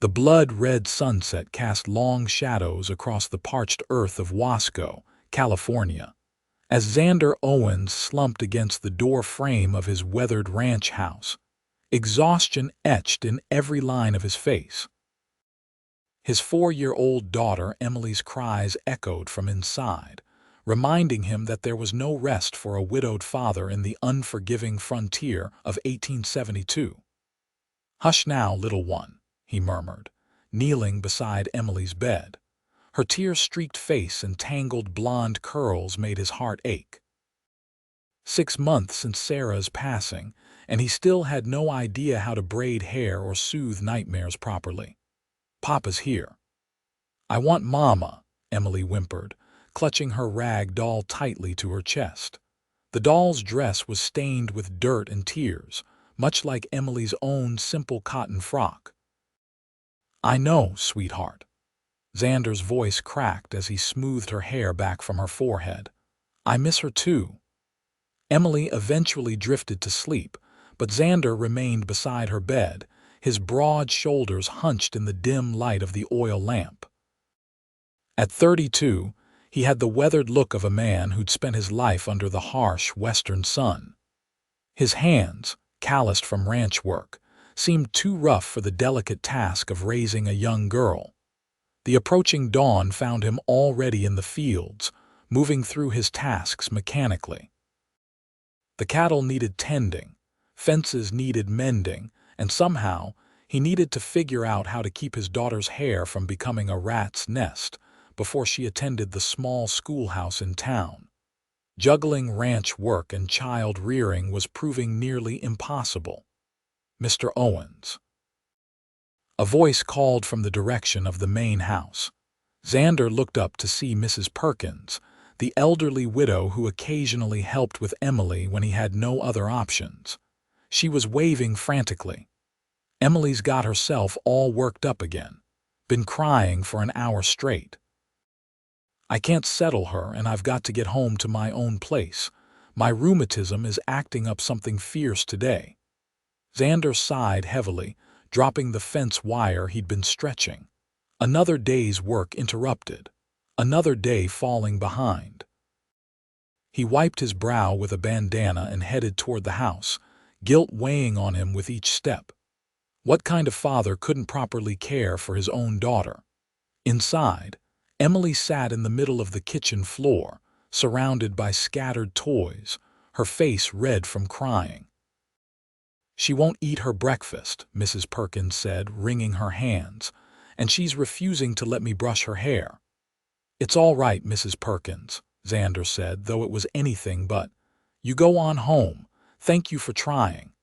The blood-red sunset cast long shadows across the parched earth of Wasco, California, as Xander Owens slumped against the door frame of his weathered ranch house, exhaustion etched in every line of his face. His 4-year-old daughter Emily's cries echoed from inside, reminding him that there was no rest for a widowed father in the unforgiving frontier of 1872. "Hush now, little one," he murmured, kneeling beside Emily's bed. Her tear-streaked face and tangled blonde curls made his heart ache. 6 months since Sarah's passing, and he still had no idea how to braid hair or soothe nightmares properly. "Papa's here." "I want Mama," Emily whimpered, clutching her rag doll tightly to her chest. The doll's dress was stained with dirt and tears, much like Emily's own simple cotton frock. "I know, sweetheart." Xander's voice cracked as he smoothed her hair back from her forehead. "I miss her too." Emily eventually drifted to sleep, but Xander remained beside her bed, his broad shoulders hunched in the dim light of the oil lamp. At 32, he had the weathered look of a man who'd spent his life under the harsh western sun. His hands, calloused from ranch work, seemed too rough for the delicate task of raising a young girl. The approaching dawn found him already in the fields, moving through his tasks mechanically. The cattle needed tending, fences needed mending, and somehow he needed to figure out how to keep his daughter's hair from becoming a rat's nest before she attended the small schoolhouse in town. Juggling ranch work and child rearing was proving nearly impossible. "Mr. Owens." A voice called from the direction of the main house. Xander looked up to see Mrs. Perkins, the elderly widow who occasionally helped with Emily when he had no other options. She was waving frantically. "Emily's got herself all worked up again. Been crying for an hour straight. I can't settle her, and I've got to get home to my own place. My rheumatism is acting up something fierce today." Xander sighed heavily, dropping the fence wire he'd been stretching. Another day's work interrupted. Another day falling behind. He wiped his brow with a bandana and headed toward the house, guilt weighing on him with each step. What kind of father couldn't properly care for his own daughter? Inside, Emily sat in the middle of the kitchen floor, surrounded by scattered toys, her face red from crying. "She won't eat her breakfast," Mrs. Perkins said, wringing her hands, "and she's refusing to let me brush her hair." "It's all right, Mrs. Perkins," Xander said, though it was anything but. "You go on home. Thank you for trying."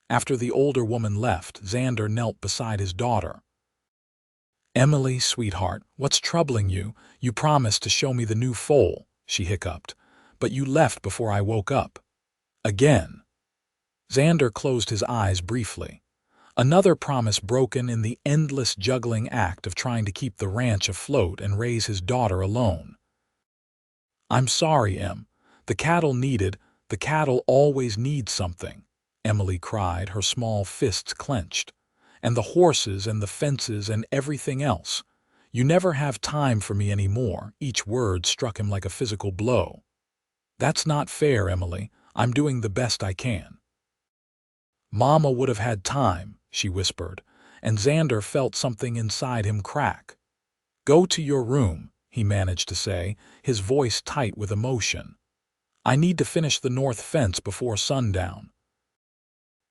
After the older woman left, Xander knelt beside his daughter. "Emily, sweetheart, what's troubling you? You promised to show me the new foal," she hiccuped, "but you left before I woke up." "Again." Xander closed his eyes briefly. Another promise broken in the endless juggling act of trying to keep the ranch afloat and raise his daughter alone. "I'm sorry, Em. The cattle always need something," Emily cried, her small fists clenched. "And the horses and the fences and everything else. You never have time for me anymore." Each word struck him like a physical blow. "That's not fair, Emily. I'm doing the best I can." "Mama would have had time," she whispered, and Xander felt something inside him crack. "Go to your room," he managed to say, his voice tight with emotion. "I need to finish the north fence before sundown."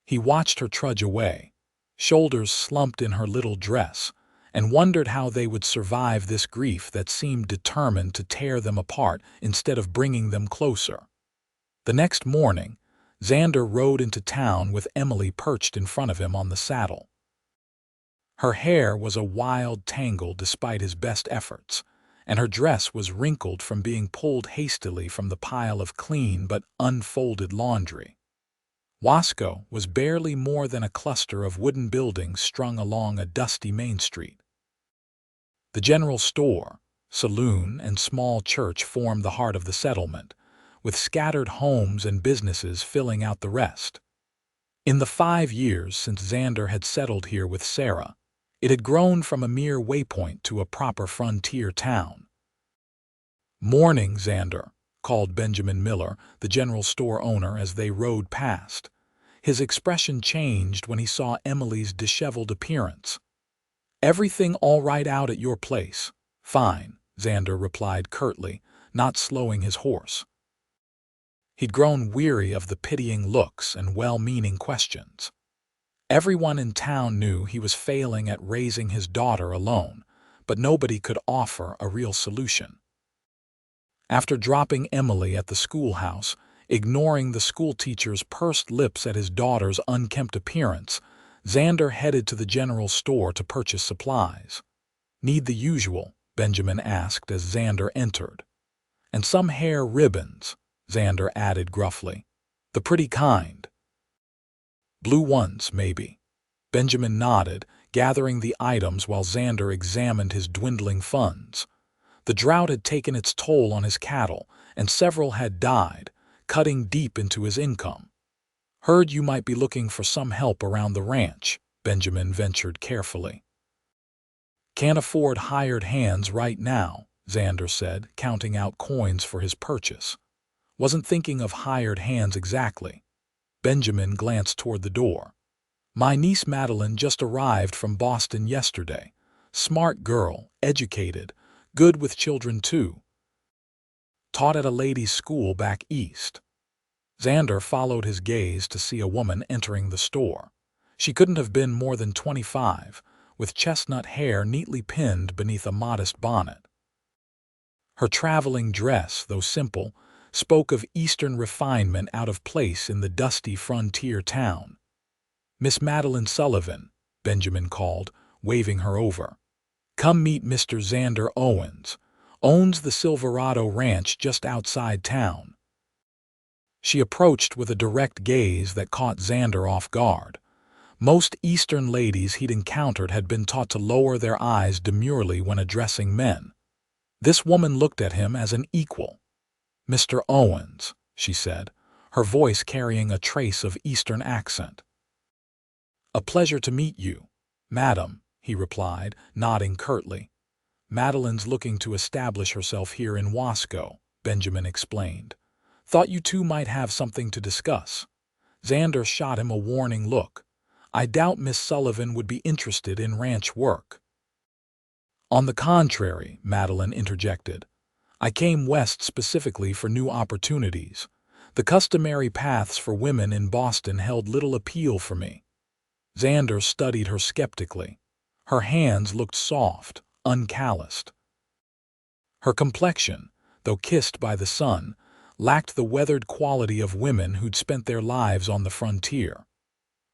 He watched her trudge away, shoulders slumped in her little dress, and wondered how they would survive this grief that seemed determined to tear them apart instead of bringing them closer. The next morning, Xander rode into town with Emily perched in front of him on the saddle. Her hair was a wild tangle despite his best efforts, and her dress was wrinkled from being pulled hastily from the pile of clean but unfolded laundry. Wasco was barely more than a cluster of wooden buildings strung along a dusty main street. The general store, saloon, and small church formed the heart of the settlement, with scattered homes and businesses filling out the rest. In the 5 years since Xander had settled here with Sarah, It had grown from a mere waypoint to a proper frontier town. "Morning, Xander," called Benjamin Miller, the general store owner, as they rode past. His expression changed when he saw Emily's disheveled appearance. "Everything all right out at your place?" "Fine," Xander replied curtly, not slowing his horse. He'd grown weary of the pitying looks and well-meaning questions. Everyone in town knew he was failing at raising his daughter alone, but nobody could offer a real solution. After dropping Emily at the schoolhouse, ignoring the schoolteacher's pursed lips at his daughter's unkempt appearance, Xander headed to the general store to purchase supplies. "Need the usual?" Benjamin asked as Xander entered. "And some hair ribbons," Xander added gruffly. "The pretty kind." "Blue ones, maybe." Benjamin nodded, gathering the items while Xander examined his dwindling funds. The drought had taken its toll on his cattle, and several had died, cutting deep into his income. "Heard you might be looking for some help around the ranch," Benjamin ventured carefully. "Can't afford hired hands right now," Xander said, counting out coins for his purchase. "Wasn't thinking of hired hands exactly." Benjamin glanced toward the door. "My niece Madeline just arrived from Boston yesterday. Smart girl, educated, good with children too. Taught at a ladies' school back east." Xander followed his gaze to see a woman entering the store. She couldn't have been more than 25, with chestnut hair neatly pinned beneath a modest bonnet. Her traveling dress, though simple, spoke of Eastern refinement out of place in the dusty frontier town. "Miss Madeline Sullivan," Benjamin called, waving her over. "Come meet Mr. Xander Owens. Owns the Silverado Ranch just outside town." She approached with a direct gaze that caught Xander off guard. Most Eastern ladies he'd encountered had been taught to lower their eyes demurely when addressing men. This woman looked at him as an equal. "Mr. Owens," she said, her voice carrying a trace of Eastern accent. "A pleasure to meet you, madam," he replied, nodding curtly. "Madeline's looking to establish herself here in Wasco," Benjamin explained. "Thought you two might have something to discuss." Xander shot him a warning look. "I doubt Miss Sullivan would be interested in ranch work." "On the contrary," Madeline interjected. "I came west specifically for new opportunities. The customary paths for women in Boston held little appeal for me." Xander studied her skeptically. Her hands looked soft, uncalloused. Her complexion, though kissed by the sun, lacked the weathered quality of women who'd spent their lives on the frontier.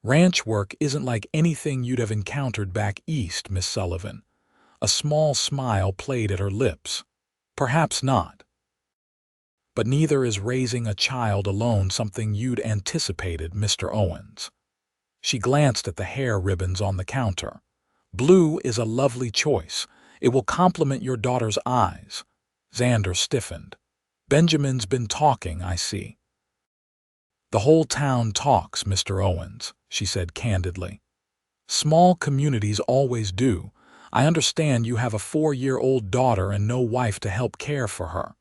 "Ranch work isn't like anything you'd have encountered back east, Miss Sullivan." A small smile played at her lips. "Perhaps not. But neither is raising a child alone something you'd anticipated, Mr. Owens." She glanced at the hair ribbons on the counter. "Blue is a lovely choice. It will complement your daughter's eyes." Xander stiffened. "Benjamin's been talking, I see." "The whole town talks, Mr. Owens," she said candidly. "Small communities always do. I understand you have a 4-year-old daughter and no wife to help care for her."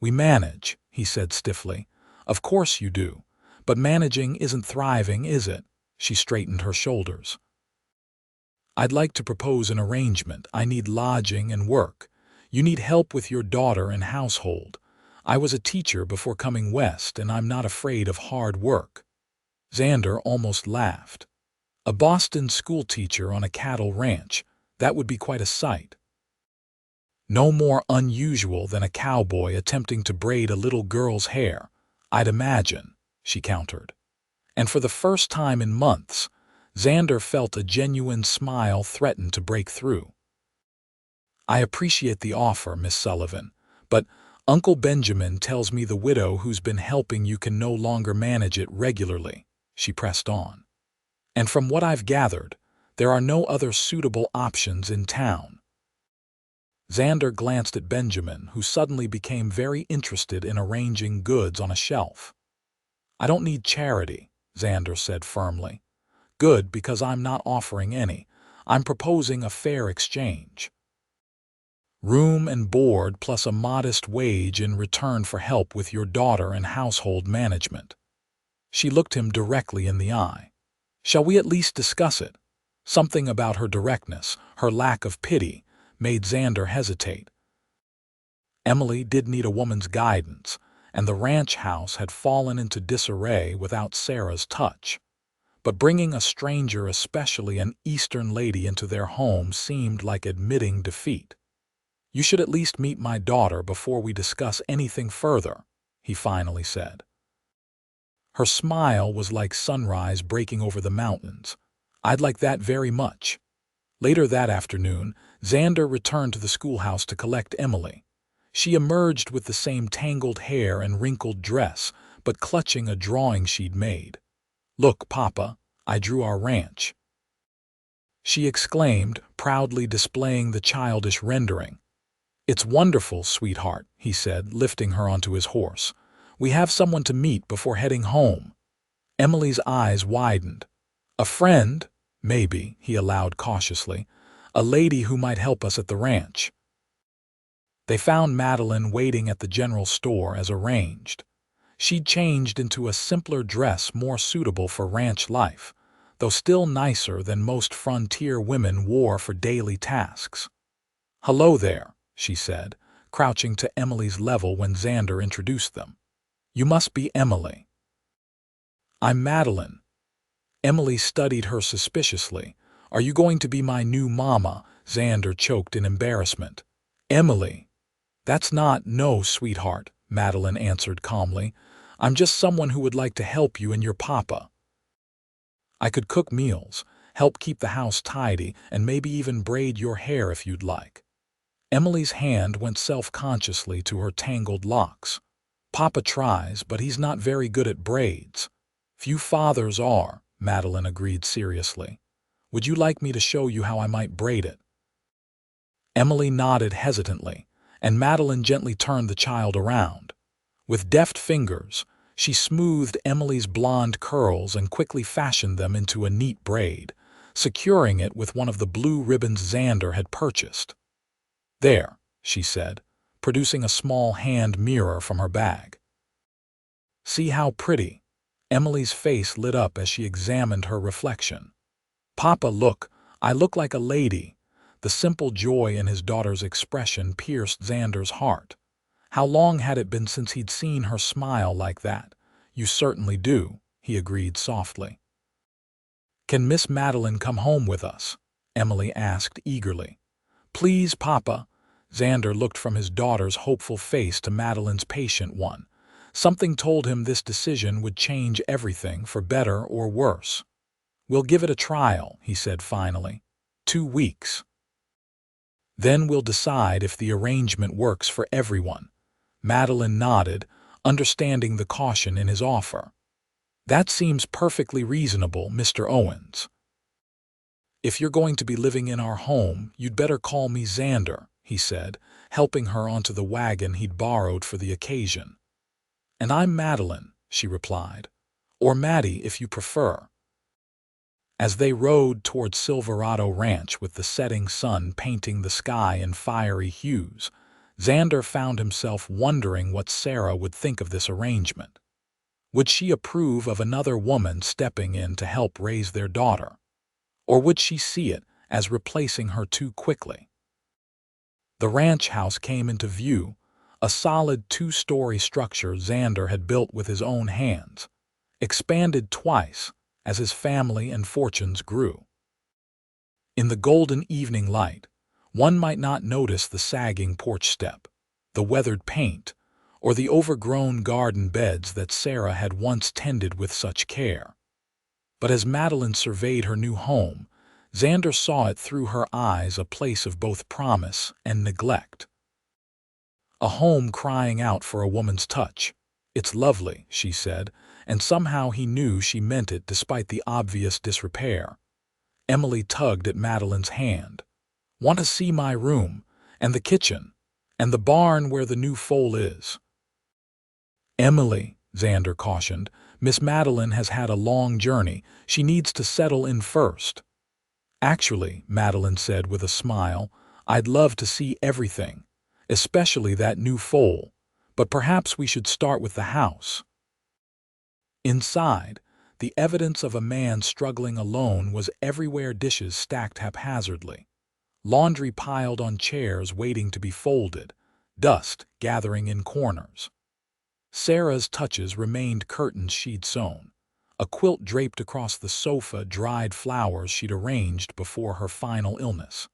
"We manage," he said stiffly. "Of course you do. But managing isn't thriving, is it?" She straightened her shoulders. "I'd like to propose an arrangement. I need lodging and work. You need help with your daughter and household. I was a teacher before coming west, and I'm not afraid of hard work." Xander almost laughed. A Boston schoolteacher on a cattle ranch, that would be quite a sight. "No more unusual than a cowboy attempting to braid a little girl's hair, I'd imagine," she countered. And for the first time in months, Xander felt a genuine smile threaten to break through. "I appreciate the offer, Miss Sullivan, but Uncle Benjamin tells me the widow who's been helping you can no longer manage it regularly," she pressed on. "And from what I've gathered, there are no other suitable options in town." Xander glanced at Benjamin, who suddenly became very interested in arranging goods on a shelf. "I don't need charity," Xander said firmly. "Good, because I'm not offering any. I'm proposing a fair exchange. Room and board plus a modest wage in return for help with your daughter and household management. She looked him directly in the eye. Shall we at least discuss it? Something about her directness, her lack of pity, made Xander hesitate. Emily did need a woman's guidance, and the ranch house had fallen into disarray without Sarah's touch. But bringing a stranger, especially an Eastern lady, into their home seemed like admitting defeat. You should at least meet my daughter before we discuss anything further, he finally said. Her smile was like sunrise breaking over the mountains. I'd like that very much. Later that afternoon, Xander returned to the schoolhouse to collect Emily. She emerged with the same tangled hair and wrinkled dress, but clutching a drawing she'd made. Look, Papa, I drew our ranch, she exclaimed, proudly displaying the childish rendering. It's wonderful, sweetheart, he said, lifting her onto his horse. We have someone to meet before heading home. Emily's eyes widened. A friend? Maybe, he allowed cautiously. A lady who might help us at the ranch. They found Madeline waiting at the general store as arranged. She'd changed into a simpler dress more suitable for ranch life, though still nicer than most frontier women wore for daily tasks. Hello there, she said, crouching to Emily's level when Xander introduced them. You must be Emily. I'm Madeline. Emily studied her suspiciously. Are you going to be my new mama? Xander choked in embarrassment. Emily. That's not, no, sweetheart, Madeline answered calmly. I'm just someone who would like to help you and your papa. I could cook meals, help keep the house tidy, and maybe even braid your hair if you'd like. Emily's hand went self-consciously to her tangled locks. Papa tries, but he's not very good at braids. Few fathers are, Madeline agreed seriously. Would you like me to show you how I might braid it? Emily nodded hesitantly, and Madeline gently turned the child around. With deft fingers, she smoothed Emily's blonde curls and quickly fashioned them into a neat braid, securing it with one of the blue ribbons Xander had purchased. There, she said, producing a small hand mirror from her bag. See how pretty? Emily's face lit up as she examined her reflection. Papa, look, I look like a lady. The simple joy in his daughter's expression pierced Xander's heart. How long had it been since he'd seen her smile like that? You certainly do, he agreed softly. Can Miss Madeline come home with us? Emily asked eagerly. Please, Papa. Xander looked from his daughter's hopeful face to Madeline's patient one. Something told him this decision would change everything for better or worse. We'll give it a trial, he said finally. 2 weeks. Then we'll decide if the arrangement works for everyone. Madeline nodded, understanding the caution in his offer. That seems perfectly reasonable, Mr. Owens. If you're going to be living in our home, you'd better call me Xander, he said, helping her onto the wagon he'd borrowed for the occasion. And I'm Madeline, she replied. Or Maddie, if you prefer. As they rode toward Silverado Ranch with the setting sun painting the sky in fiery hues, Xander found himself wondering what Sarah would think of this arrangement. Would she approve of another woman stepping in to help raise their daughter? Or would she see it as replacing her too quickly? The ranch house came into view, a solid 2-story structure Xander had built with his own hands, expanded twice as his family and fortunes grew. In the golden evening light, one might not notice the sagging porch step, the weathered paint, or the overgrown garden beds that Sarah had once tended with such care. But as Madeline surveyed her new home, Xander saw it through her eyes, a place of both promise and neglect. A home crying out for a woman's touch. It's lovely, she said, and somehow he knew she meant it despite the obvious disrepair. Emily tugged at Madeline's hand. Want to see my room, and the kitchen, and the barn where the new foal is? Emily, Xander cautioned, Miss Madeline has had a long journey. She needs to settle in first. Actually, Madeline said with a smile, I'd love to see everything, especially that new foal, but perhaps we should start with the house. Inside, the evidence of a man struggling alone was everywhere, dishes stacked haphazardly, laundry piled on chairs waiting to be folded, dust gathering in corners. Sarah's touches remained curtains she'd sewn, a quilt draped across the sofa, dried flowers she'd arranged before her final illness.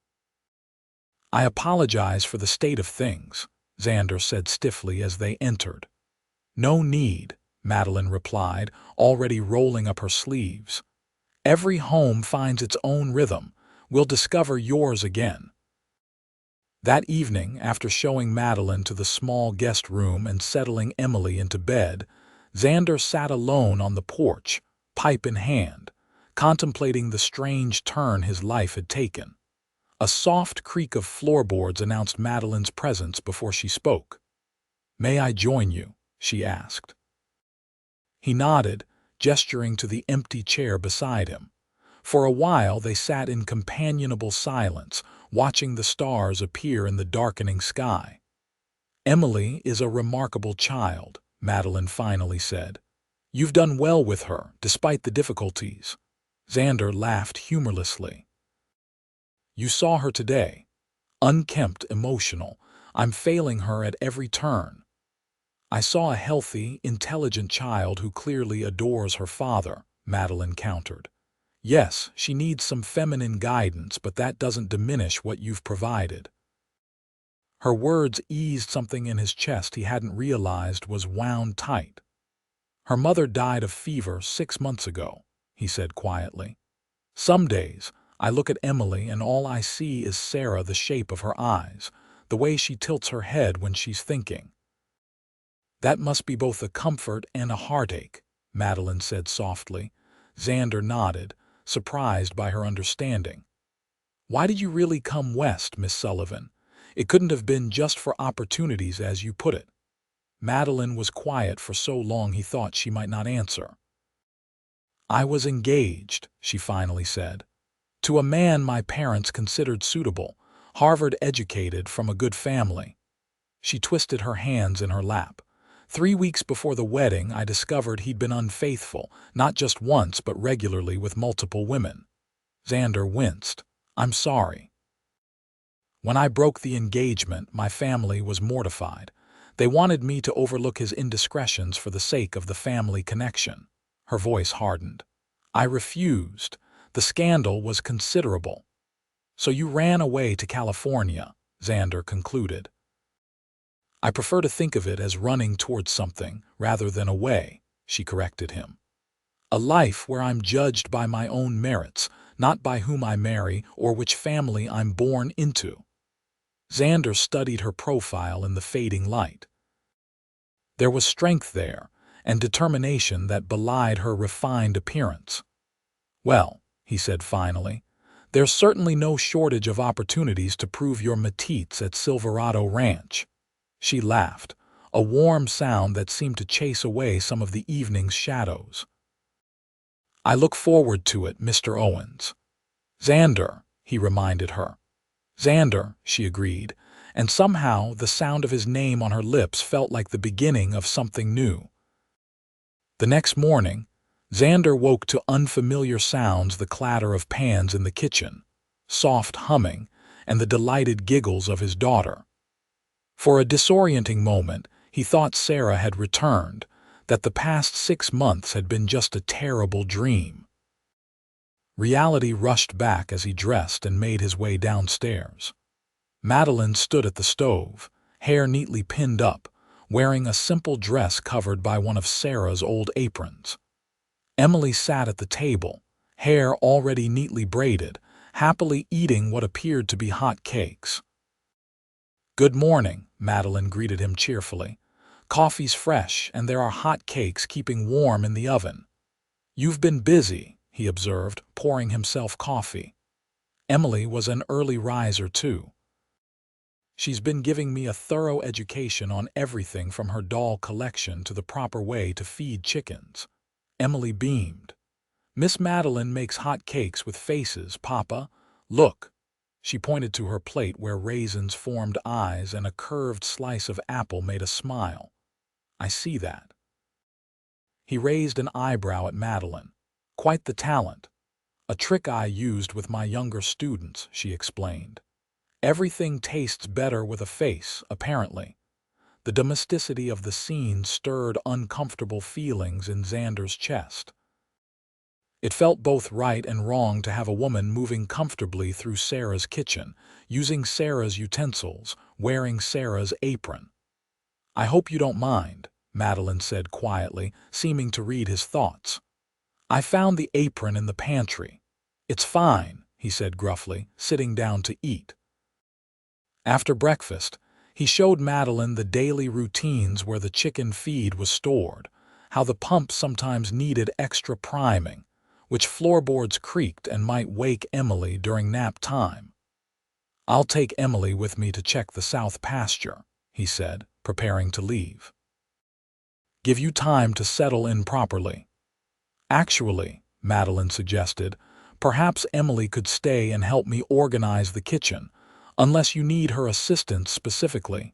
I apologize for the state of things, Xander said stiffly as they entered. No need, Madeline replied, already rolling up her sleeves. Every home finds its own rhythm. We'll discover yours again. That evening, after showing Madeline to the small guest room and settling Emily into bed, Xander sat alone on the porch, pipe in hand, contemplating the strange turn his life had taken. A soft creak of floorboards announced Madeline's presence before she spoke. "May I join you?" she asked. He nodded, gesturing to the empty chair beside him. For a while they sat in companionable silence, watching the stars appear in the darkening sky. "Emily is a remarkable child," Madeline finally said. "You've done well with her, despite the difficulties." Xander laughed humorlessly. "You saw her today. Unkempt, emotional. I'm failing her at every turn." "I saw a healthy, intelligent child who clearly adores her father," Madeline countered. "Yes, she needs some feminine guidance, but that doesn't diminish what you've provided." Her words eased something in his chest he hadn't realized was wound tight. "Her mother died of fever 6 months ago," he said quietly. "Some days, I look at Emily and all I see is Sarah, the shape of her eyes, the way she tilts her head when she's thinking." "That must be both a comfort and a heartache," Madeline said softly. Xander nodded, surprised by her understanding. "Why did you really come west, Miss Sullivan? It couldn't have been just for opportunities, as you put it." Madeline was quiet for so long he thought she might not answer. "I was engaged," she finally said, "to a man my parents considered suitable, Harvard-educated, from a good family." She twisted her hands in her lap. "3 weeks before the wedding, I discovered he'd been unfaithful, not just once but regularly with multiple women." Xander winced. "I'm sorry." "When I broke the engagement, my family was mortified. They wanted me to overlook his indiscretions for the sake of the family connection." Her voice hardened. "I refused. The scandal was considerable." "So you ran away to California," Xander concluded. "I prefer to think of it as running towards something rather than away," she corrected him. "A life where I'm judged by my own merits, not by whom I marry or which family I'm born into." Xander studied her profile in the fading light. There was strength there, and determination that belied her refined appearance. "Well," he said finally, "there's certainly no shortage of opportunities to prove your mateats at Silverado Ranch." She laughed, a warm sound that seemed to chase away some of the evening's shadows. "I look forward to it, Mr. Owens." "Xander," he reminded her. "Xander," she agreed, and somehow the sound of his name on her lips felt like the beginning of something new. The next morning, Xander woke to unfamiliar sounds: the clatter of pans in the kitchen, soft humming, and the delighted giggles of his daughter. For a disorienting moment, he thought Sarah had returned, that the past 6 months had been just a terrible dream. Reality rushed back as he dressed and made his way downstairs. Madeline stood at the stove, hair neatly pinned up, wearing a simple dress covered by one of Sarah's old aprons. Emily sat at the table, hair already neatly braided, happily eating what appeared to be hot cakes. "Good morning," Madeline greeted him cheerfully. "Coffee's fresh, and there are hot cakes keeping warm in the oven." "You've been busy," he observed, pouring himself coffee. Emily was an early riser, too. "She's been giving me a thorough education on everything from her doll collection to the proper way to feed chickens." Emily beamed. "Miss Madeline makes hot cakes with faces, Papa. Look." She pointed to her plate where raisins formed eyes and a curved slice of apple made a smile. "I see that." He raised an eyebrow at Madeline. "Quite the talent. A trick I used with my younger students," she explained. "Everything tastes better with a face, apparently." The domesticity of the scene stirred uncomfortable feelings in Xander's chest. It felt both right and wrong to have a woman moving comfortably through Sarah's kitchen, using Sarah's utensils, wearing Sarah's apron. "I hope you don't mind," Madeline said quietly, seeming to read his thoughts. "I found the apron in the pantry." "It's fine," he said gruffly, sitting down to eat. After breakfast, he showed Madeline the daily routines where the chicken feed was stored, how the pump sometimes needed extra priming, which floorboards creaked and might wake Emily during nap time. "I'll take Emily with me to check the south pasture," he said, preparing to leave. "Give you time to settle in properly." "Actually," Madeline suggested, "perhaps Emily could stay and help me organize the kitchen, unless you need her assistance specifically."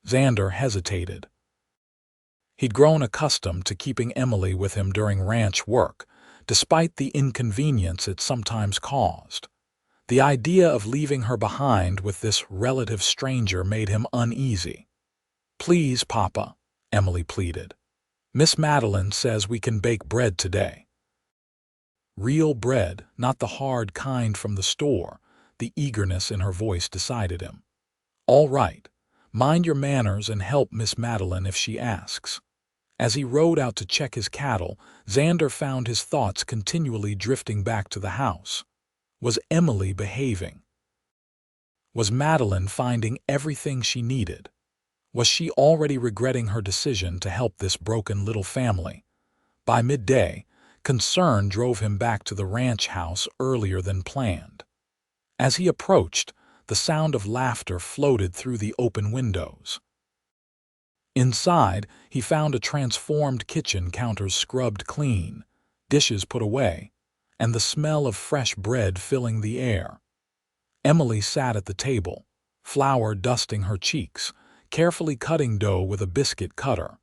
Xander hesitated. He'd grown accustomed to keeping Emily with him during ranch work, despite the inconvenience it sometimes caused. The idea of leaving her behind with this relative stranger made him uneasy. "Please, Papa," Emily pleaded. "Miss Madeline says we can bake bread today." Real bread, not the hard kind from the store. The eagerness in her voice decided him. "All right. Mind your manners and help Miss Madeline if she asks." As he rode out to check his cattle, Xander found his thoughts continually drifting back to the house. Was Emily behaving? Was Madeline finding everything she needed? Was she already regretting her decision to help this broken little family? By midday, concern drove him back to the ranch house earlier than planned. As he approached, the sound of laughter floated through the open windows. Inside, he found a transformed kitchen counters scrubbed clean, dishes put away, and the smell of fresh bread filling the air. Emily sat at the table, flour dusting her cheeks, carefully cutting dough with a biscuit cutter.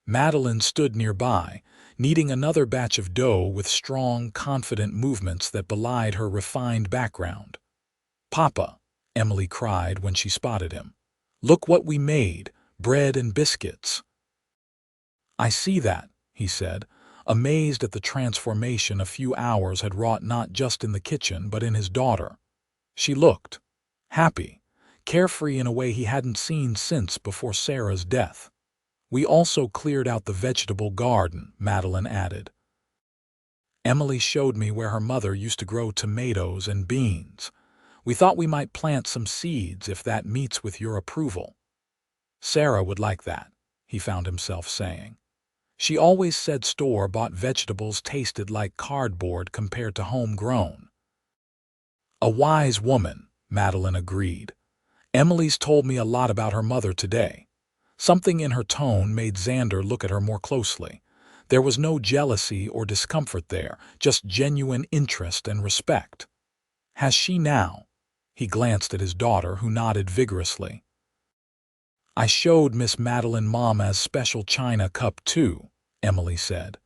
Madeline stood nearby, kneading another batch of dough with strong, confident movements that belied her refined background. "Papa," Emily cried when she spotted him. "Look what we made, bread and biscuits." "I see that," he said, amazed at the transformation a few hours had wrought not just in the kitchen but in his daughter. She looked happy, carefree in a way he hadn't seen since before Sarah's death. "We also cleared out the vegetable garden," Madeline added. "Emily showed me where her mother used to grow tomatoes and beans. We thought we might plant some seeds if that meets with your approval." "Sarah would like that," he found himself saying. "She always said store-bought vegetables tasted like cardboard compared to homegrown." "A wise woman," Madeline agreed. "Emily's told me a lot about her mother today." Something in her tone made Xander look at her more closely. There was no jealousy or discomfort there, just genuine interest and respect. "Has she now?" He glanced at his daughter, who nodded vigorously. "I showed Miss Madeline Mama's special china cup too," Emily said.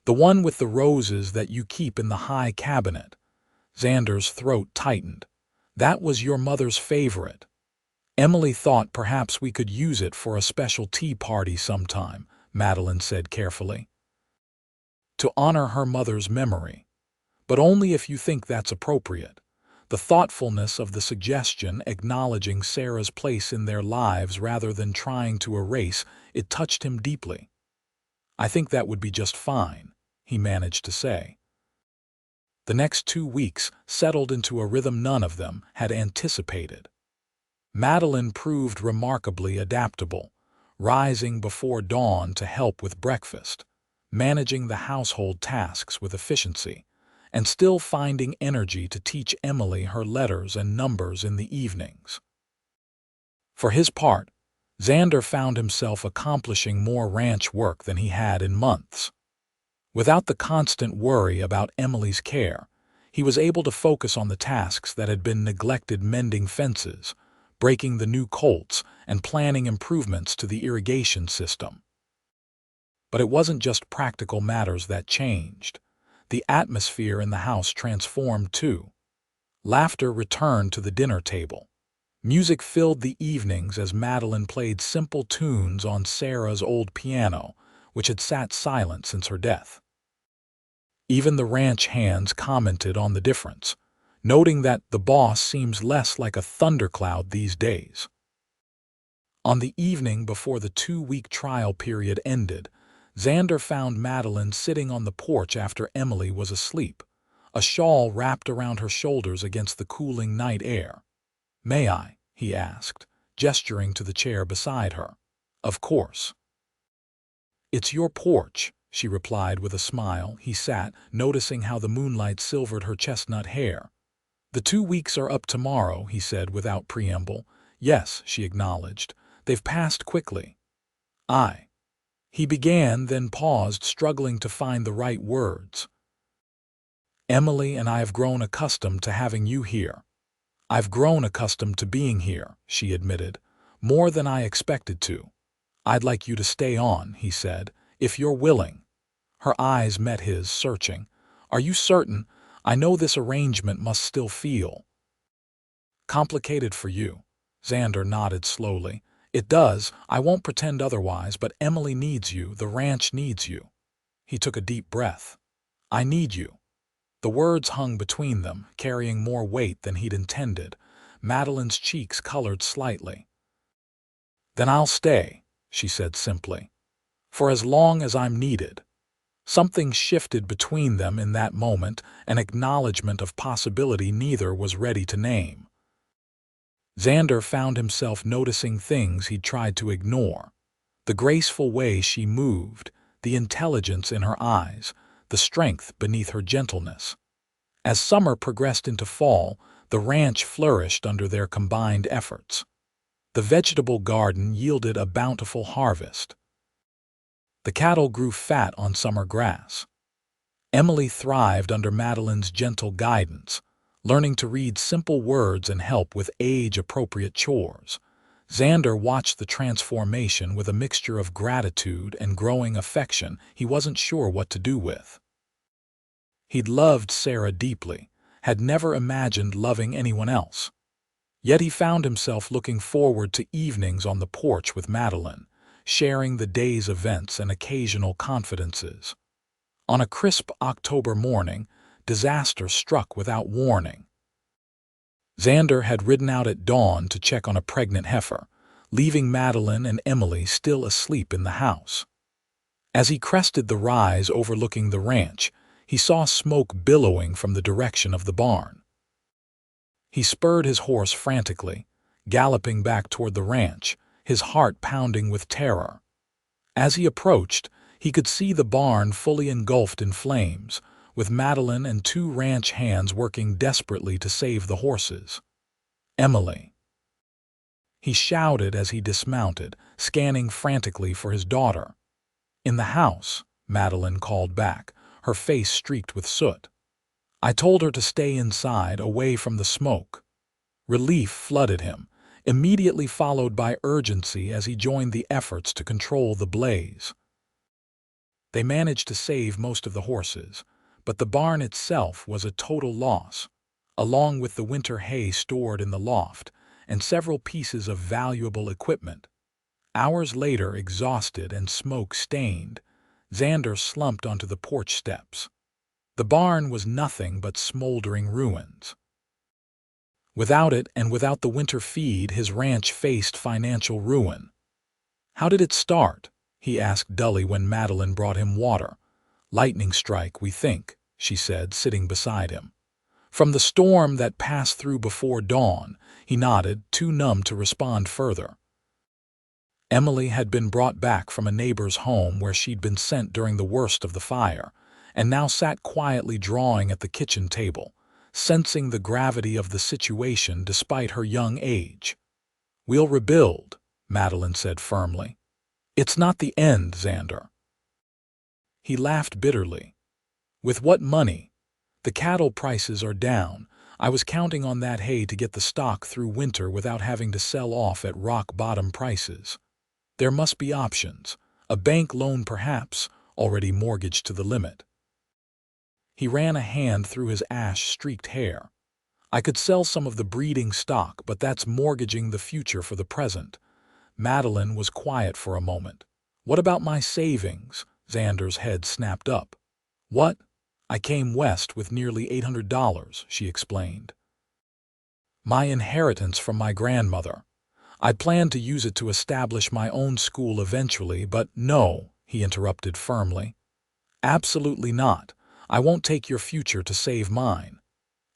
"The one with the roses that you keep in the high cabinet." Xander's throat tightened. "That was your mother's favorite." "Emily thought perhaps we could use it for a special tea party sometime," Madeline said carefully. "To honor her mother's memory. But only if you think that's appropriate." The thoughtfulness of the suggestion, acknowledging Sarah's place in their lives rather than trying to erase it, touched him deeply. "I think that would be just fine," he managed to say. The next 2 weeks settled into a rhythm none of them had anticipated. Madeline proved remarkably adaptable, rising before dawn to help with breakfast, managing the household tasks with efficiency, and still finding energy to teach Emily her letters and numbers in the evenings. For his part, Xander found himself accomplishing more ranch work than he had in months. Without the constant worry about Emily's care, He was able to focus on the tasks that had been neglected: mending fences, breaking the new colts, and planning improvements to the irrigation system. But it wasn't just practical matters that changed. The atmosphere in the house transformed too. Laughter returned to the dinner table. Music filled the evenings as Madeline played simple tunes on Sarah's old piano, which had sat silent since her death. Even the ranch hands commented on the difference, noting that the boss seems less like a thundercloud these days. On the evening before the 2-week trial period ended, Xander found Madeline sitting on the porch after Emily was asleep, a shawl wrapped around her shoulders against the cooling night air. "May I?" he asked, gesturing to the chair beside her. "Of course." "It's your porch," she replied with a smile. He sat, noticing how the moonlight silvered her chestnut hair. "The 2 weeks are up tomorrow," he said without preamble. "Yes," she acknowledged. "They've passed quickly." He began, then paused, struggling to find the right words. "Emily and I have grown accustomed to having you here." "I've grown accustomed to being here," she admitted, "more than I expected to." "I'd like you to stay on," he said, "if you're willing." Her eyes met his, searching. "Are you certain? I know this arrangement must still feel complicated for you." Xander nodded slowly. "It does. I won't pretend otherwise, but Emily needs you. The ranch needs you." He took a deep breath. "I need you." The words hung between them, carrying more weight than he'd intended. Madeline's cheeks colored slightly. "Then I'll stay," she said simply. "For as long as I'm needed." Something shifted between them in that moment, an acknowledgement of possibility neither was ready to name. Xander found himself noticing things he'd tried to ignore. The graceful way she moved, the intelligence in her eyes, the strength beneath her gentleness. As summer progressed into fall, the ranch flourished under their combined efforts. The vegetable garden yielded a bountiful harvest. The cattle grew fat on summer grass. Emily thrived under Madeline's gentle guidance, learning to read simple words and help with age-appropriate chores. Xander watched the transformation with a mixture of gratitude and growing affection he wasn't sure what to do with. He'd loved Sarah deeply, had never imagined loving anyone else. Yet he found himself looking forward to evenings on the porch with Madeline, sharing the day's events and occasional confidences. On a crisp October morning, disaster struck without warning. Xander had ridden out at dawn to check on a pregnant heifer, leaving Madeline and Emily still asleep in the house. As he crested the rise overlooking the ranch, he saw smoke billowing from the direction of the barn. He spurred his horse frantically, galloping back toward the ranch, his heart pounding with terror. As he approached, he could see the barn fully engulfed in flames, with Madeline and 2 ranch hands working desperately to save the horses. "Emily!" he shouted as he dismounted, scanning frantically for his daughter. "In the house," Madeline called back, her face streaked with soot. "I told her to stay inside, away from the smoke." Relief flooded him, immediately followed by urgency as he joined the efforts to control the blaze. They managed to save most of the horses, but the barn itself was a total loss, along with the winter hay stored in the loft and several pieces of valuable equipment. Hours later, exhausted and smoke-stained, Xander slumped onto the porch steps. The barn was nothing but smoldering ruins. Without it and without the winter feed, his ranch faced financial ruin. "How did it start?" he asked dully when Madeline brought him water. "Lightning strike, we think," she said, sitting beside him. "From the storm that passed through before dawn," he nodded, too numb to respond further. Emily had been brought back from a neighbor's home where she'd been sent during the worst of the fire, and now sat quietly drawing at the kitchen table, sensing the gravity of the situation despite her young age. "We'll rebuild," Madeline said firmly. "It's not the end, Xander." He laughed bitterly. "With what money?" The cattle prices are down. I was counting on that hay to get the stock through winter without having to sell off at rock-bottom prices. There must be options. A bank loan perhaps, already mortgaged to the limit. He ran a hand through his ash-streaked hair. I could sell some of the breeding stock, but that's mortgaging the future for the present. Madeline was quiet for a moment. What about my savings? Xander's head snapped up. What? I came west with nearly $800, she explained. My inheritance from my grandmother. I planned to use it to establish my own school eventually, but no, he interrupted firmly. Absolutely not. I won't take your future to save mine.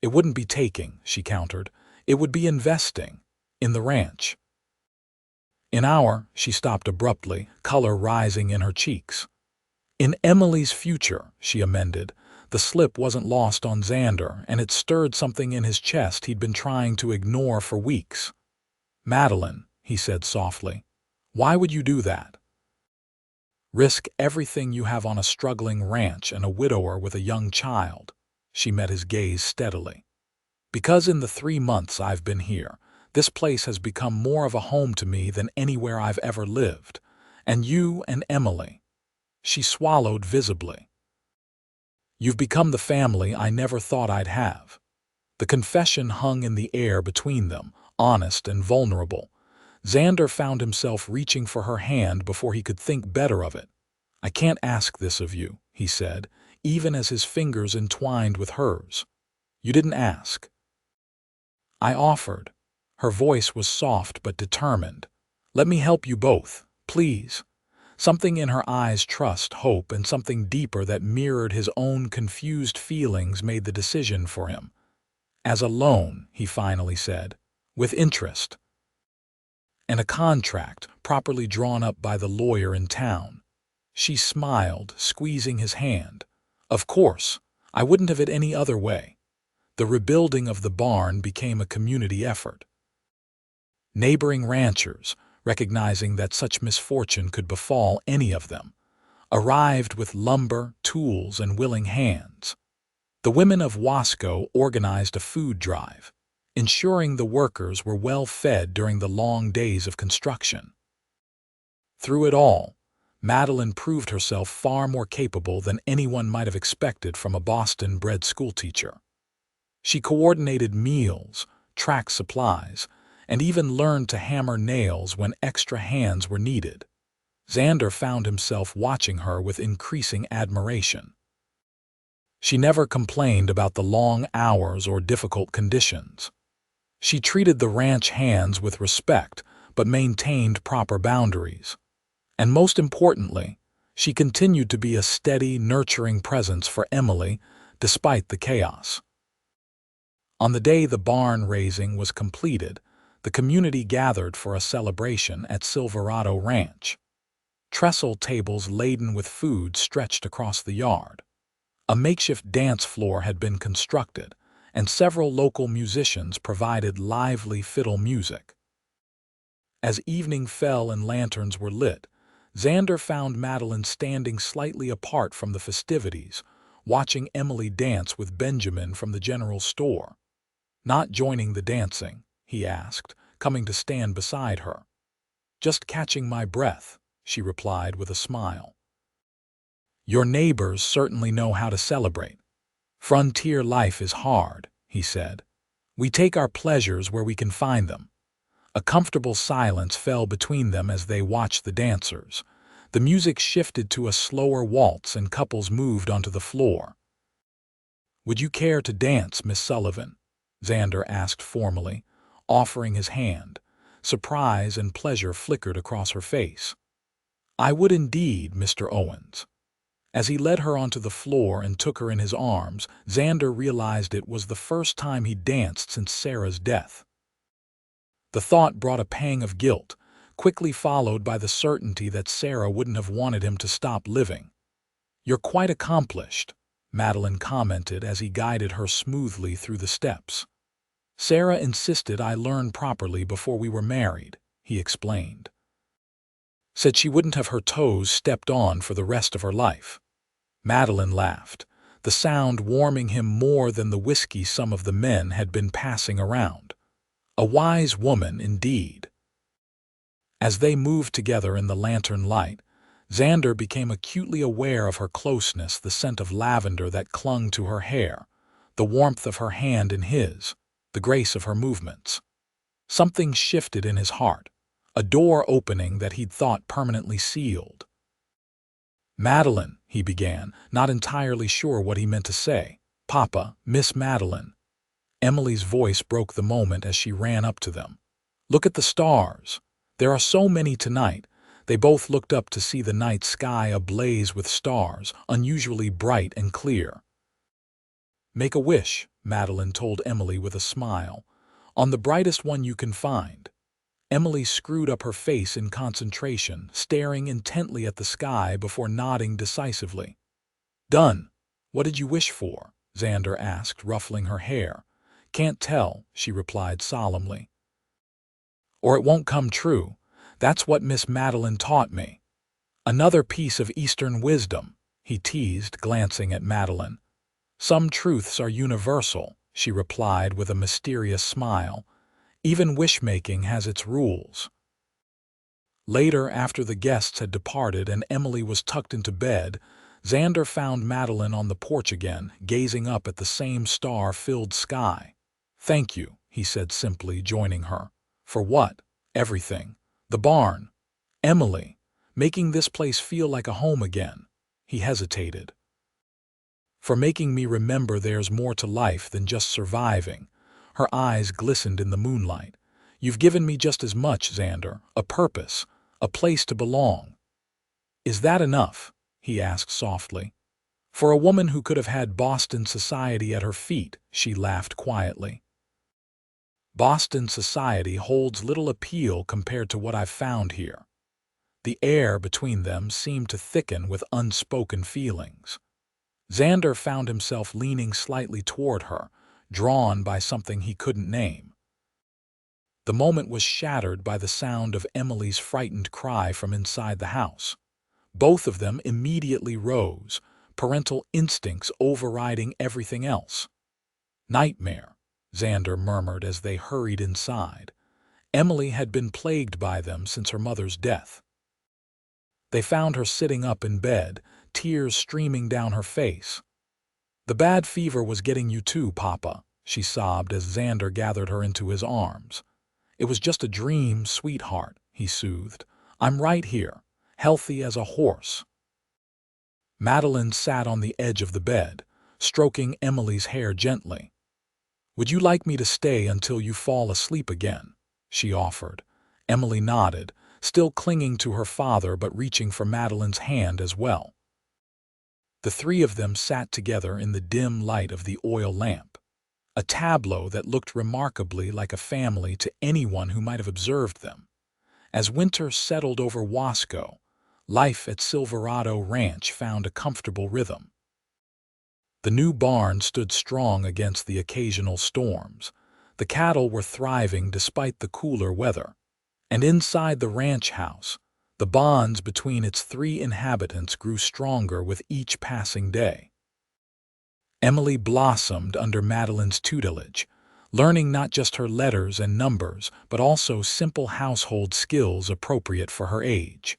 It wouldn't be taking, she countered. It would be investing. In the ranch. She stopped abruptly, color rising in her cheeks. In Emily's future, she amended. The slip wasn't lost on Xander, and it stirred something in his chest he'd been trying to ignore for weeks. Madeline, he said softly, why would you do that? Risk everything you have on a struggling ranch and a widower with a young child. She met his gaze steadily. Because in the 3 months I've been here, this place has become more of a home to me than anywhere I've ever lived. And you and Emily. She swallowed visibly. You've become the family I never thought I'd have. The confession hung in the air between them, honest and vulnerable. Xander found himself reaching for her hand before he could think better of it. I can't ask this of you, he said, even as his fingers entwined with hers. You didn't ask. I offered. Her voice was soft but determined. Let me help you both, please. Something in her eyes, trust, hope, and something deeper that mirrored his own confused feelings made the decision for him. As a loan, he finally said, with interest. And a contract properly drawn up by the lawyer in town. She smiled, squeezing his hand. Of course, I wouldn't have it any other way. The rebuilding of the barn became a community effort. Neighboring ranchers, recognizing that such misfortune could befall any of them, arrived with lumber, tools, and willing hands. The women of Wasco organized a food drive, ensuring the workers were well fed during the long days of construction. Through it all, Madeline proved herself far more capable than anyone might have expected from a Boston-bred schoolteacher. She coordinated meals, tracked supplies, and even learned to hammer nails when extra hands were needed. Xander found himself watching her with increasing admiration. She never complained about the long hours or difficult conditions. She treated the ranch hands with respect, but maintained proper boundaries. And most importantly, she continued to be a steady, nurturing presence for Emily, despite the chaos. On the day the barn raising was completed, the community gathered for a celebration at Silverado Ranch. Trestle tables laden with food stretched across the yard. A makeshift dance floor had been constructed, and several local musicians provided lively fiddle music. As evening fell and lanterns were lit, Xander found Madeline standing slightly apart from the festivities, watching Emily dance with Benjamin from the general store. Not joining the dancing, he asked, coming to stand beside her. Just catching my breath, she replied with a smile. Your neighbors certainly know how to celebrate. Frontier life is hard, he said. We take our pleasures where we can find them. A comfortable silence fell between them as they watched the dancers. The music shifted to a slower waltz and couples moved onto the floor. Would you care to dance, Miss Sullivan? Xander asked formally, offering his hand. Surprise and pleasure flickered across her face. I would indeed, Mr. Owens. As he led her onto the floor and took her in his arms, Xander realized it was the first time he'd danced since Sarah's death. The thought brought a pang of guilt, quickly followed by the certainty that Sarah wouldn't have wanted him to stop living. You're quite accomplished, Madeline commented as he guided her smoothly through the steps. Sarah insisted I learn properly before we were married, he explained. Said she wouldn't have her toes stepped on for the rest of her life. Madeline laughed. the sound warming him more than the whiskey some of the men had been passing around. A wise woman, indeed. As they moved together in the lantern light, Xander became acutely aware of her closeness, the scent of lavender that clung to her hair, the warmth of her hand in his, the grace of her movements. Something shifted in his heart, a door opening that he'd thought permanently sealed. "Madeline," he began, not entirely sure what he meant to say. "Papa, Miss Madeline." Emily's voice broke the moment as she ran up to them. "Look at the stars. There are so many tonight." They both looked up to see the night sky ablaze with stars, unusually bright and clear. "Make a wish," Madeline told Emily with a smile. "On the brightest one you can find." Emily screwed up her face in concentration, staring intently at the sky before nodding decisively. "Done. What did you wish for?" Xander asked, ruffling her hair. "Can't tell," she replied solemnly. "Or it won't come true. That's what Miss Madeline taught me." "Another piece of Eastern wisdom," he teased, glancing at Madeline. "Some truths are universal," she replied with a mysterious smile. "Even wish-making has its rules." Later, after the guests had departed and Emily was tucked into bed, Xander found Madeline on the porch again, gazing up at the same star-filled sky. "Thank you," he said simply, joining her. "For what?" "Everything. The barn. Emily. Making this place feel like a home again." He hesitated. "For making me remember there's more to life than just surviving." Her eyes glistened in the moonlight. "You've given me just as much, Xander. A purpose. A place to belong." "Is that enough?" he asked softly. "For a woman who could have had Boston society at her feet," she laughed quietly. "Boston society holds little appeal compared to what I've found here." The air between them seemed to thicken with unspoken feelings. Xander found himself leaning slightly toward her, drawn by something he couldn't name. The moment was shattered by the sound of Emily's frightened cry from inside the house. Both of them immediately rose, parental instincts overriding everything else. "Nightmare," Xander murmured as they hurried inside. Emily had been plagued by them since her mother's death. They found her sitting up in bed, tears streaming down her face. "The bad fever was getting you too, Papa," she sobbed as Xander gathered her into his arms. "It was just a dream, sweetheart," he soothed. "I'm right here, healthy as a horse." Madeline sat on the edge of the bed, stroking Emily's hair gently. "Would you like me to stay until you fall asleep again?" she offered. Emily nodded, still clinging to her father but reaching for Madeline's hand as well. The three of them sat together in the dim light of the oil lamp, a tableau that looked remarkably like a family to anyone who might have observed them. As winter settled over Wasco, life at Silverado Ranch found a comfortable rhythm. The new barn stood strong against the occasional storms. The cattle were thriving despite the cooler weather. And inside the ranch house, the bonds between its three inhabitants grew stronger with each passing day. Emily blossomed under Madeline's tutelage, learning not just her letters and numbers, but also simple household skills appropriate for her age.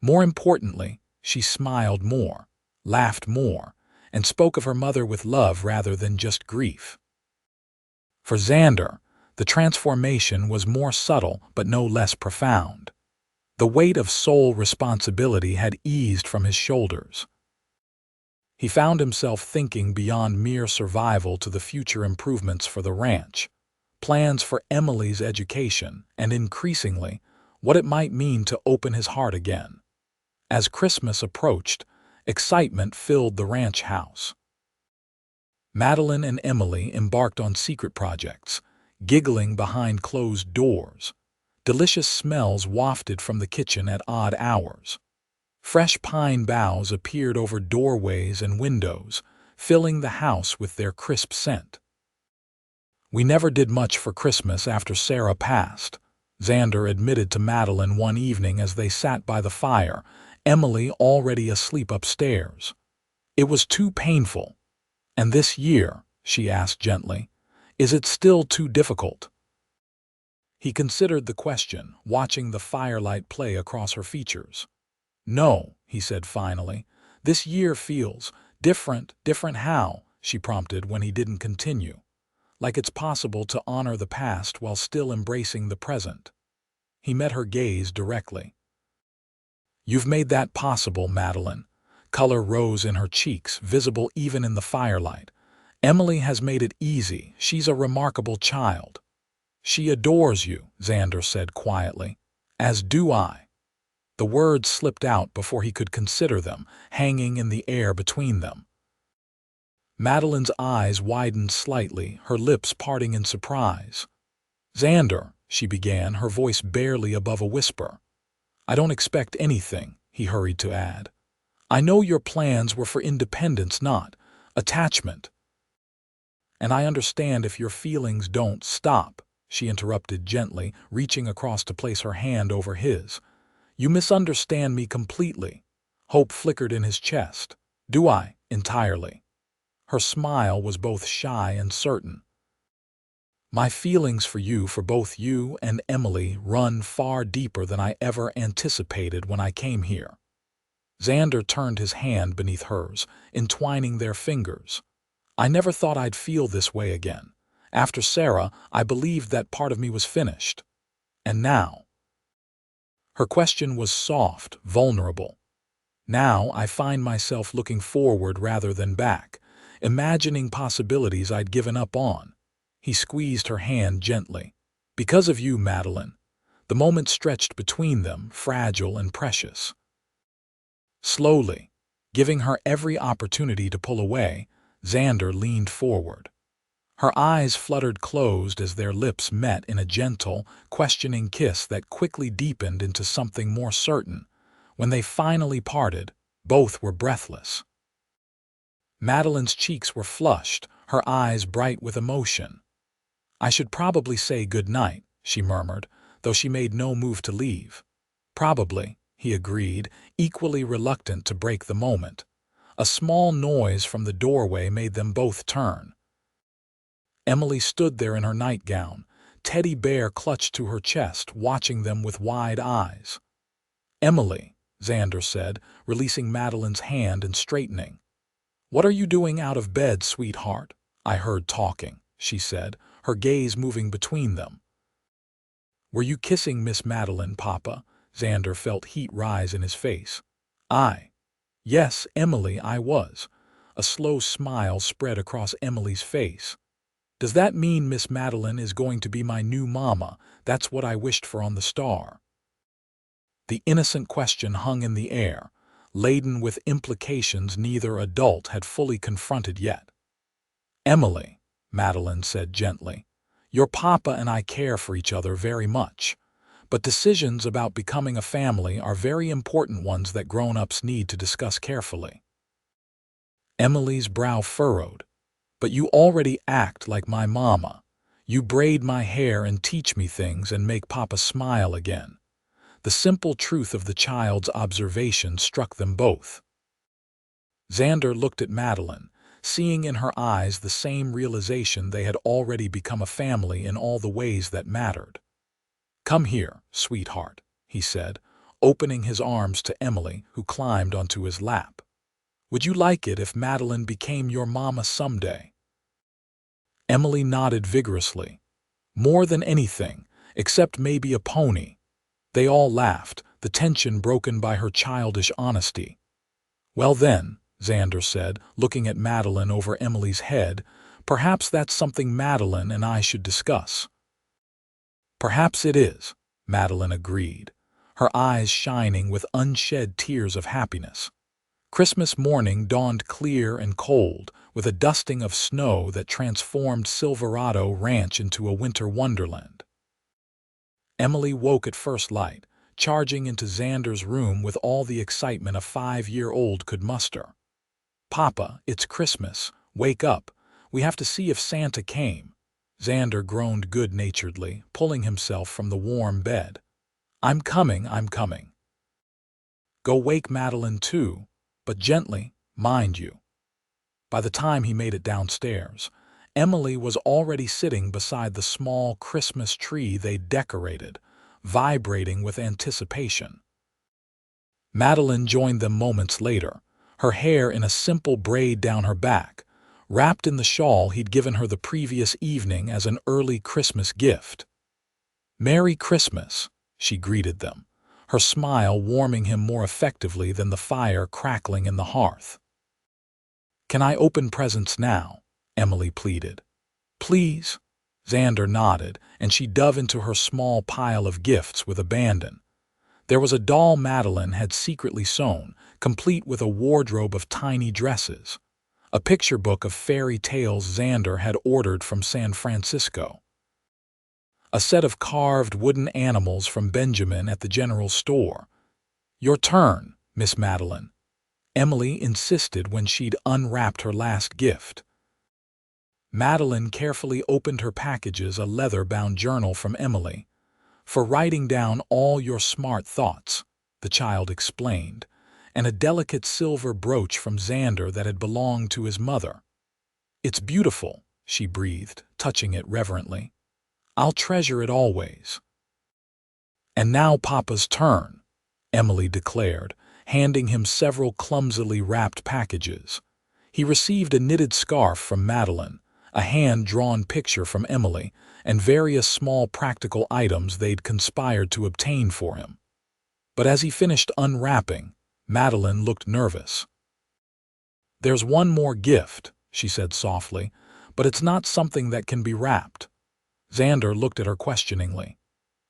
More importantly, she smiled more, laughed more, and spoke of her mother with love rather than just grief. For Xander, the transformation was more subtle but no less profound. The weight of soul responsibility had eased from his shoulders. He found himself thinking beyond mere survival to the future improvements for the ranch, plans for Emily's education, and increasingly, what it might mean to open his heart again. As Christmas approached, excitement filled the ranch house. Madeline and Emily embarked on secret projects, giggling behind closed doors. Delicious smells wafted from the kitchen at odd hours. Fresh pine boughs appeared over doorways and windows, filling the house with their crisp scent. "We never did much for Christmas after Sarah passed," Xander admitted to Madeline one evening as they sat by the fire, Emily already asleep upstairs. "It was too painful. And this year, she asked gently, is it still too difficult? He considered the question, watching the firelight play across her features. No, he said finally. This year feels different. Different how? She prompted when he didn't continue. Like it's possible to honor the past while still embracing the present. He met her gaze directly. You've made that possible, Madeline. Color rose in her cheeks, visible even in the firelight. Emily has made it easy. She's a remarkable child. She adores you, Xander said quietly. As do I. The words slipped out before he could consider them, hanging in the air between them. Madeline's eyes widened slightly, her lips parting in surprise. Xander, she began, her voice barely above a whisper. I don't expect anything, he hurried to add. I know your plans were for independence, not attachment. And I understand if your feelings don't stop, she interrupted gently, reaching across to place her hand over his. You misunderstand me completely. Hope flickered in his chest. Do I? Entirely. Her smile was both shy and certain. My feelings for you, for both you and Emily, run far deeper than I ever anticipated when I came here. Xander turned his hand beneath hers, entwining their fingers. I never thought I'd feel this way again. After Sarah, I believed that part of me was finished. And now? Her question was soft, vulnerable. Now I find myself looking forward rather than back, imagining possibilities I'd given up on. He squeezed her hand gently. Because of you, Madeline. The moment stretched between them, fragile and precious. Slowly, giving her every opportunity to pull away, Xander leaned forward. Her eyes fluttered closed as their lips met in a gentle, questioning kiss that quickly deepened into something more certain. When they finally parted, both were breathless. Madeline's cheeks were flushed, her eyes bright with emotion. I should probably say good night, she murmured, though she made no move to leave. Probably, he agreed, equally reluctant to break the moment. A small noise from the doorway made them both turn. Emily stood there in her nightgown, teddy bear clutched to her chest, watching them with wide eyes. Emily, Xander said, releasing Madeline's hand and straightening. What are you doing out of bed, sweetheart? I heard talking, she said, her gaze moving between them. Were you kissing Miss Madeline, Papa? Xander felt heat rise in his face. Yes, Emily, I was. A slow smile spread across Emily's face. Does that mean Miss Madeline is going to be my new mama? That's what I wished for on the star. The innocent question hung in the air, laden with implications neither adult had fully confronted yet. Emily, Madeline said gently, your papa and I care for each other very much, but decisions about becoming a family are very important ones that grown-ups need to discuss carefully. Emily's brow furrowed. But you already act like my mama. You braid my hair and teach me things and make Papa smile again. The simple truth of the child's observation struck them both. Xander looked at Madeline, seeing in her eyes the same realization they had already become a family in all the ways that mattered. Come here, sweetheart, he said, opening his arms to Emily, who climbed onto his lap. Would you like it if Madeline became your mama someday? Emily nodded vigorously. More than anything, except maybe a pony. They all laughed, the tension broken by her childish honesty. Well then, Xander said, looking at Madeline over Emily's head, perhaps that's something Madeline and I should discuss. Perhaps it is, Madeline agreed, her eyes shining with unshed tears of happiness. Christmas morning dawned clear and cold, with a dusting of snow that transformed Silverado Ranch into a winter wonderland. Emily woke at first light, charging into Xander's room with all the excitement a 5-year-old could muster. Papa, it's Christmas. Wake up. We have to see if Santa came. Xander groaned good-naturedly, pulling himself from the warm bed. I'm coming. Go wake Madeline too, but gently, mind you. By the time he made it downstairs, Emily was already sitting beside the small Christmas tree they'd decorated, vibrating with anticipation. Madeline joined them moments later, her hair in a simple braid down her back, wrapped in the shawl he'd given her the previous evening as an early Christmas gift. "Merry Christmas," she greeted them, her smile warming him more effectively than the fire crackling in the hearth. "Can I open presents now?" Emily pleaded. "Please." Xander nodded, and she dove into her small pile of gifts with abandon. There was a doll Madeline had secretly sewn, complete with a wardrobe of tiny dresses, a picture book of fairy tales Xander had ordered from San Francisco, a set of carved wooden animals from Benjamin at the general store. "Your turn, Miss Madeline," Emily insisted when she'd unwrapped her last gift. Madeline carefully opened her packages, a leather-bound journal from Emily. "For writing down all your smart thoughts," the child explained, and a delicate silver brooch from Xander that had belonged to his mother. "It's beautiful," she breathed, touching it reverently. "I'll treasure it always." "And now Papa's turn," Emily declared, handing him several clumsily wrapped packages. He received a knitted scarf from Madeline, a hand-drawn picture from Emily, and various small practical items they'd conspired to obtain for him. But as he finished unwrapping, Madeline looked nervous. "There's one more gift," she said softly, "but it's not something that can be wrapped." Xander looked at her questioningly.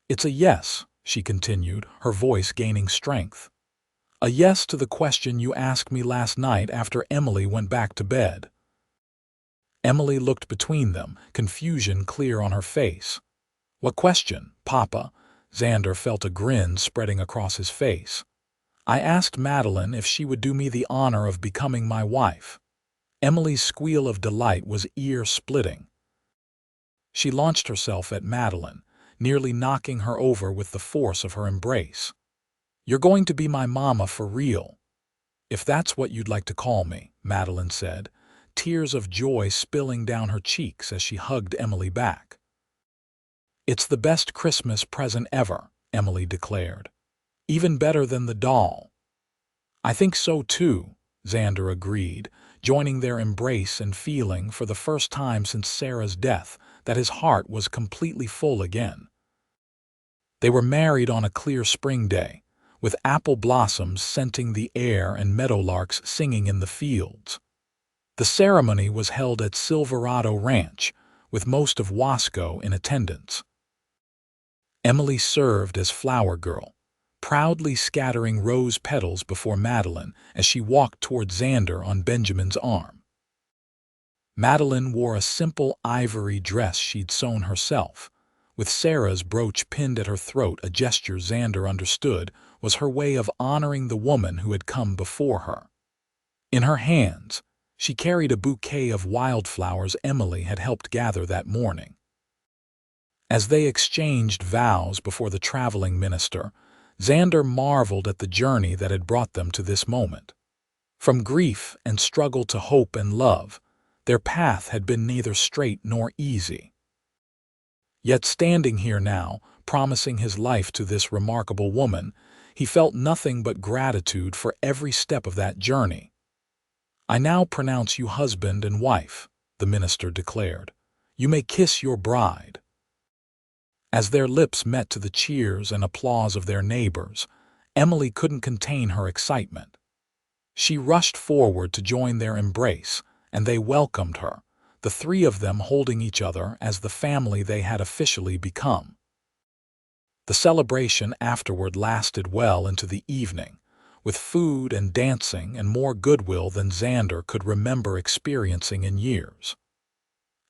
"It's a yes," she continued, her voice gaining strength. "A yes to the question you asked me last night after Emily went back to bed." Emily looked between them, confusion clear on her face. "What question, Papa?" Xander felt a grin spreading across his face. "I asked Madeline if she would do me the honor of becoming my wife." Emily's squeal of delight was ear-splitting. She launched herself at Madeline, nearly knocking her over with the force of her embrace. "You're going to be my mama for real." "If that's what you'd like to call me," Madeline said, tears of joy spilling down her cheeks as she hugged Emily back. "It's the best Christmas present ever," Emily declared. "Even better than the doll." "I think so too," Xander agreed, joining their embrace and feeling, for the first time since Sarah's death, that his heart was completely full again. They were married on a clear spring day, with apple blossoms scenting the air and meadowlarks singing in the fields. The ceremony was held at Silverado Ranch, with most of Wasco in attendance. Emily served as flower girl, proudly scattering rose petals before Madeline as she walked toward Xander on Benjamin's arm. Madeline wore a simple ivory dress she'd sewn herself, with Sarah's brooch pinned at her throat, a gesture Xander understood was her way of honoring the woman who had come before her. In her hands, she carried a bouquet of wildflowers Emily had helped gather that morning. As they exchanged vows before the traveling minister, Xander marveled at the journey that had brought them to this moment. From grief and struggle to hope and love, their path had been neither straight nor easy. Yet standing here now, promising his life to this remarkable woman, he felt nothing but gratitude for every step of that journey. "I now pronounce you husband and wife," the minister declared. "You may kiss your bride." As their lips met to the cheers and applause of their neighbors, Emily couldn't contain her excitement. She rushed forward to join their embrace, and they welcomed her, the three of them holding each other as the family they had officially become. The celebration afterward lasted well into the evening, with food and dancing and more goodwill than Xander could remember experiencing in years.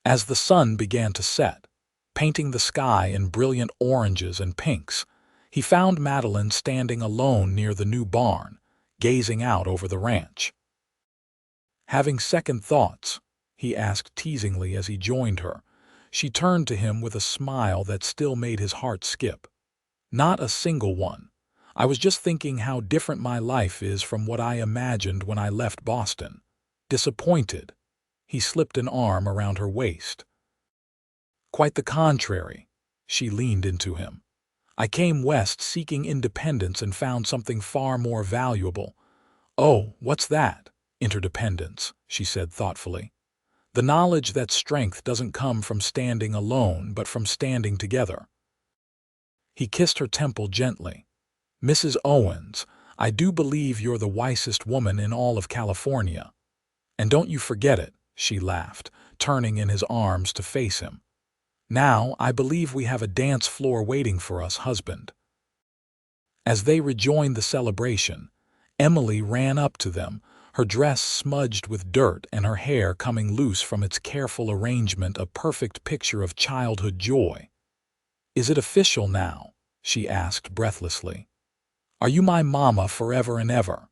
As the sun began to set, painting the sky in brilliant oranges and pinks, he found Madeline standing alone near the new barn, gazing out over the ranch. "Having second thoughts?" he asked teasingly as he joined her. She turned to him with a smile that still made his heart skip. "Not a single one. I was just thinking how different my life is from what I imagined when I left Boston. Disappointed," He slipped an arm around her waist. Quite the contrary. She leaned into him. I came west seeking independence and found something far more valuable. Oh, what's that? Interdependence, she said thoughtfully. The knowledge that strength doesn't come from standing alone, but from standing together. He kissed her temple gently. Mrs. Owens, I do believe you're the wisest woman in all of California. And don't you forget it, she laughed, turning in his arms to face him. Now, I believe we have a dance floor waiting for us, husband. As they rejoined the celebration, Emily ran up to them, her dress smudged with dirt and her hair coming loose from its careful arrangement, a perfect picture of childhood joy. Is it official now? She asked breathlessly. Are you my mama forever and ever?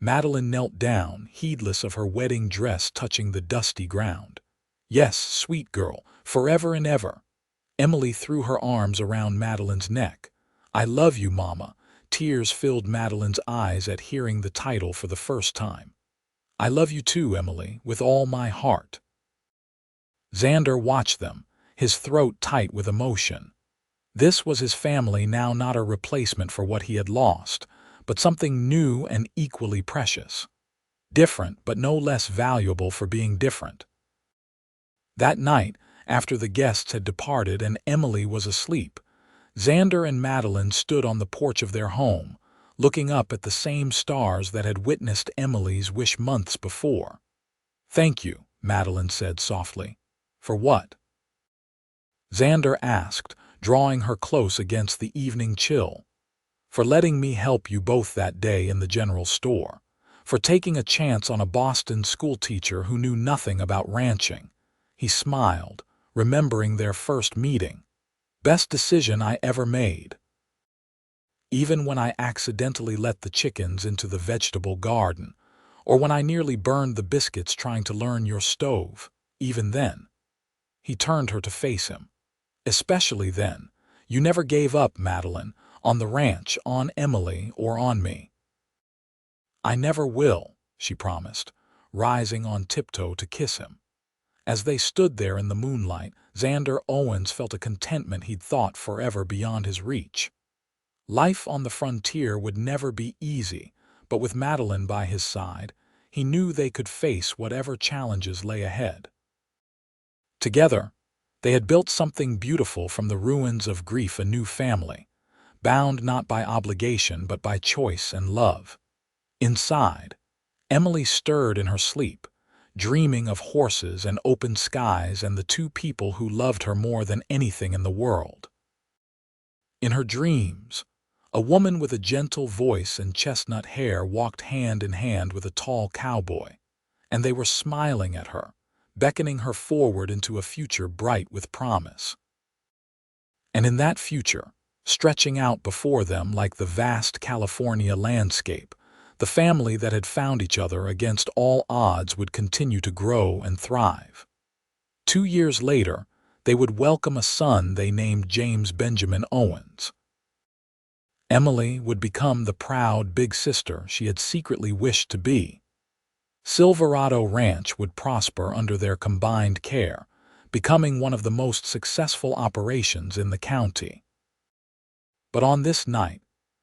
Madeline knelt down, heedless of her wedding dress touching the dusty ground. Yes, sweet girl, forever and ever. Emily threw her arms around Madeline's neck. I love you, Mama. Tears filled Madeline's eyes at hearing the title for the first time. I love you too, Emily, with all my heart. Xander watched them, his throat tight with emotion. This was his family now, not a replacement for what he had lost, but something new and equally precious. Different, but no less valuable for being different. That night, after the guests had departed and Emily was asleep, Xander and Madeline stood on the porch of their home, looking up at the same stars that had witnessed Emily's wish months before. Thank you, Madeline said softly. For what? Xander asked, drawing her close against the evening chill. For letting me help you both that day in the general store. For taking a chance on a Boston schoolteacher who knew nothing about ranching. He smiled, remembering their first meeting. Best decision I ever made. Even when I accidentally let the chickens into the vegetable garden, or when I nearly burned the biscuits trying to learn your stove, even then. He turned her to face him. Especially then. You never gave up, Madeline, on the ranch, on Emily, or on me. I never will, she promised, rising on tiptoe to kiss him. As they stood there in the moonlight, Xander Owens felt a contentment he'd thought forever beyond his reach. Life on the frontier would never be easy, but with Madeline by his side, he knew they could face whatever challenges lay ahead. Together, they had built something beautiful from the ruins of grief, a new family, bound not by obligation but by choice and love. Inside, Emily stirred in her sleep, dreaming of horses and open skies and the two people who loved her more than anything in the world. In her dreams, a woman with a gentle voice and chestnut hair walked hand in hand with a tall cowboy, and they were smiling at her, beckoning her forward into a future bright with promise. And in that future, stretching out before them like the vast California landscape, the family that had found each other against all odds would continue to grow and thrive. 2 years later, they would welcome a son they named James Benjamin Owens. Emily would become the proud big sister she had secretly wished to be. Silverado Ranch would prosper under their combined care, becoming one of the most successful operations in the county. But on this night,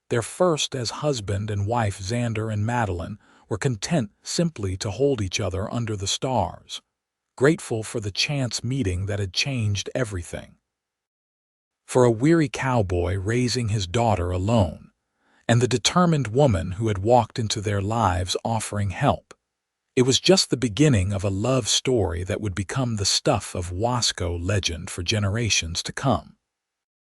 their first as husband and wife, Xander and Madeline, were content simply to hold each other under the stars, grateful for the chance meeting that had changed everything. For a weary cowboy raising his daughter alone, and the determined woman who had walked into their lives offering help. It was just the beginning of a love story that would become the stuff of Wasco legend for generations to come.